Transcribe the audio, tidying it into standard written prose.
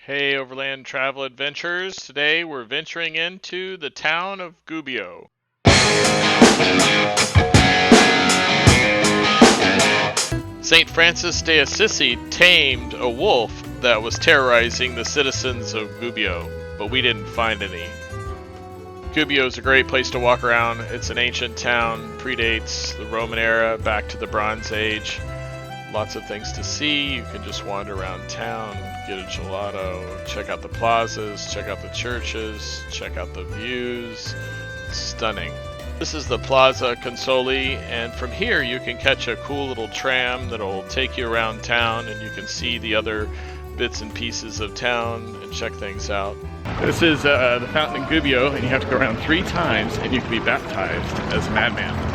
Hey Overland Travel Adventures, today we're venturing into the town of Gubbio. St. Francis de Assisi tamed a wolf that was terrorizing the citizens of Gubbio, but we didn't find any. Gubbio is a great place to walk around. It's an ancient town, predates the Roman era back to the Bronze Age. Lots of things to see. You can just wander around town, get a gelato, check out the plazas, check out the churches, check out the views. It's stunning. This is the Plaza Consoli, and from here you can catch a cool little tram that'll take you around town, and you can see the other bits and pieces of town and check things out. This is the fountain in Gubbio, and you have to go around 3 times and you can be baptized as a madman.